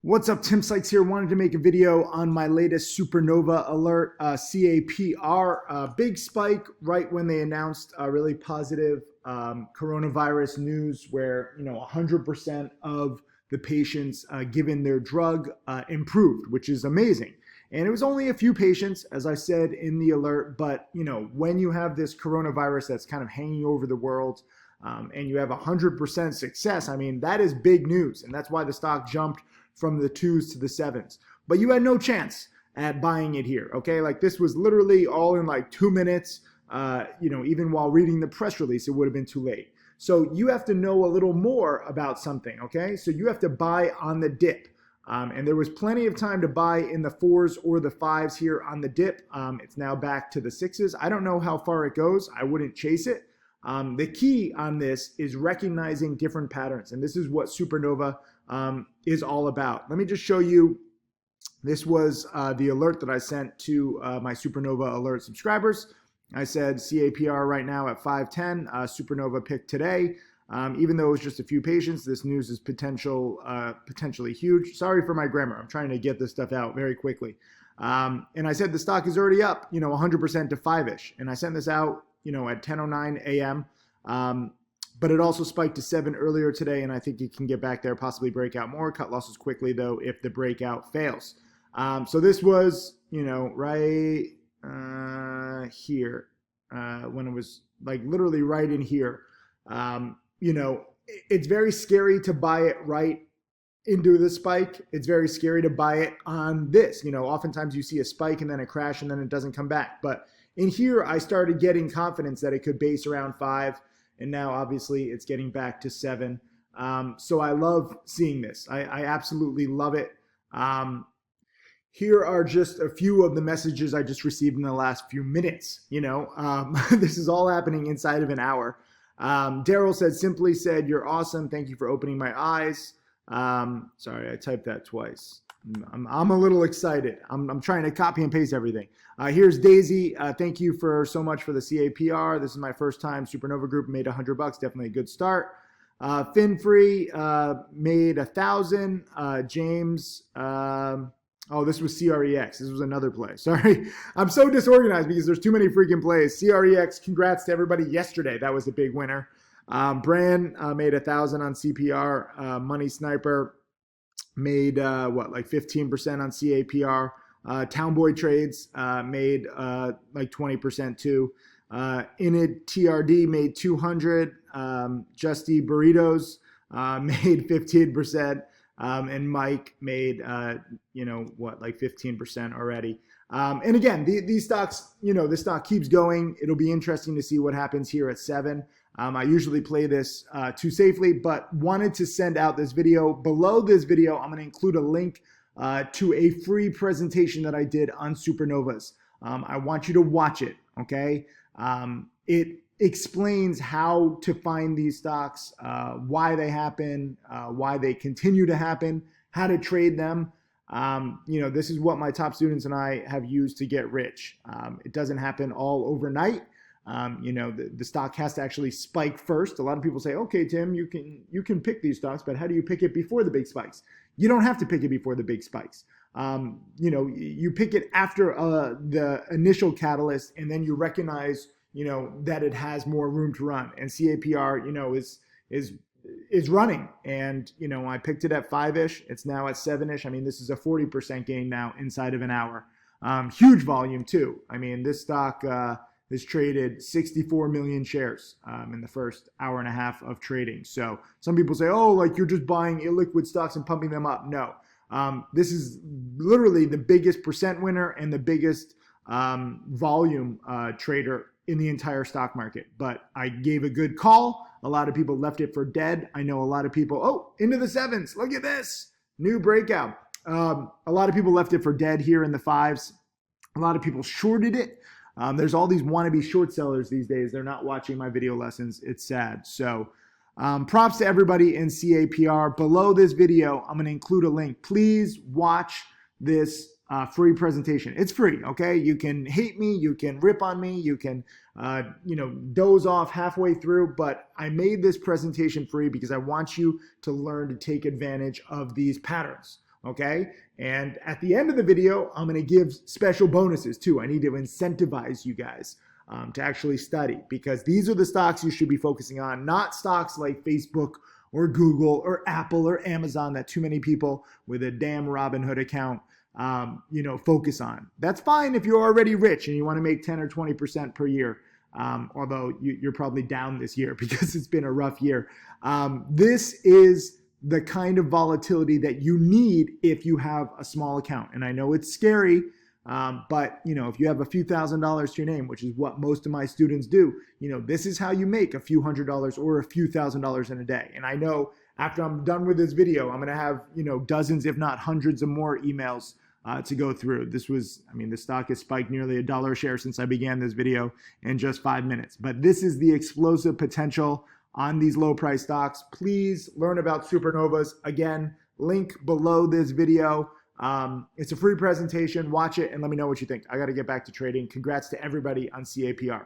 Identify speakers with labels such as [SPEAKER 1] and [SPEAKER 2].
[SPEAKER 1] What's up, Tim Sykes here. Wanted to make a video on my latest Supernova alert, CAPR, big spike right when they announced really positive coronavirus news where 100% of the patients given their drug improved, which is amazing. And it was only a few patients, as I said in the alert, but when you have this coronavirus that's kind of hanging over the world, and you have 100% success, I mean, that is big news, and that's why the stock jumped from the 2s to the 7s. But you had no chance at buying it here, okay? Like, this was literally all in like 2 minutes. Even while reading the press release, it would have been too late. So you have to know a little more about something, okay? So you have to buy on the dip. And there was plenty of time to buy in the 4s or the 5s here on the dip. It's now back to the 6s. I don't know how far it goes. I wouldn't chase it. The key on this is recognizing different patterns, and this is what Supernova is all about. Let me just show you. This was the alert that I sent to my Supernova alert subscribers. I said CAPR right now at 510, Supernova pick today. Even though it was just a few patients, this news is potentially huge. Sorry for my grammar. I'm trying to get this stuff out very quickly. And I said the stock is already up, 100% to 5-ish. And I sent this out at 10:09 a.m. But it also spiked to 7 earlier today, and I think it can get back there, possibly break out more. Cut losses quickly, though, if the breakout fails. So this was, right here, when it was like literally right in here. It's very scary to buy it right into the spike. It's very scary to buy it on this. Oftentimes you see a spike and then a crash and then it doesn't come back. But in here, I started getting confidence that it could base around 5, and now obviously it's getting back to 7. So I love seeing this. I absolutely love it. Here are just a few of the messages I just received in the last few minutes. This is all happening inside of an hour. Daryl simply said, "You're awesome. Thank you for opening my eyes." Sorry, I typed that twice. I'm a little excited. I'm trying to copy and paste everything. Here's Daisy. Thank you so much for the CAPR. This is my first time Supernova Group, made $100. Definitely a good start. Finfree made 1,000. James. Oh, this was CREX. This was another play. Sorry. I'm so disorganized because there's too many freaking plays. CREX, congrats to everybody yesterday. That was a big winner. Bran made 1,000 on CPR. Money Sniper made like 15% on CAPR. Townboy Trades made like 20% too. Inid TRD made 200. Justy Burritos made 15%. And Mike made like 15% already. And again, these stocks, this stock keeps going. It'll be interesting to see what happens here at 7. I usually play this too safely, but wanted to send out this video. Below this video, I'm going to include a link to a free presentation that I did on supernovas. I want you to watch it, okay? It explains how to find these stocks, why they happen, why they continue to happen, how to trade them. This is what my top students and I have used to get rich. It doesn't happen all overnight. The stock has to actually spike first. A lot of people say, okay, Tim, you can pick these stocks, but how do you pick it before the big spikes? You don't have to pick it before the big spikes. You pick it after the initial catalyst, and then you recognize, that it has more room to run. And CAPR, is running. And, I picked it at 5-ish. It's now at 7-ish. I mean, this is a 40% gain now inside of an hour. Huge volume too. I mean, this stock has traded 64 million shares in the first hour and a half of trading. So some people say, oh, like you're just buying illiquid stocks and pumping them up. No, this is literally the biggest percent winner and the biggest volume trader in the entire stock market. But I gave a good call. A lot of people left it for dead. I know a lot of people, into the 7s. Look at this new breakout. A lot of people left it for dead here in the 5s. A lot of people shorted it. There's all these wannabe short sellers these days. They're not watching my video lessons. It's sad. So props to everybody in CAPR. Below this video, I'm going to include a link. Please watch this free presentation. It's free, okay? You can hate me, you can rip on me, you can, doze off halfway through, but I made this presentation free because I want you to learn to take advantage of these patterns. Okay. And at the end of the video, I'm going to give special bonuses too. I need to incentivize you guys to actually study, because these are the stocks you should be focusing on, not stocks like Facebook or Google or Apple or Amazon that too many people with a damn Robinhood account focus on. That's fine if you're already rich and you want to make 10 or 20% per year. Although you're probably down this year because it's been a rough year. This is the kind of volatility that you need if you have a small account. And I know it's scary, but if you have a few $1,000s to your name, which is what most of my students do, this is how you make a few $100s or a few $1,000s in a day. And I know after I'm done with this video, I'm going to have, dozens, if not hundreds of more emails to go through. The stock has spiked nearly $1 a share since I began this video in just 5 minutes. But this is the explosive potential on these low price stocks. Please learn about supernovas. Again, link below this video. It's a free presentation. Watch it and let me know what you think. I got to get back to trading. Congrats to everybody on CAPR.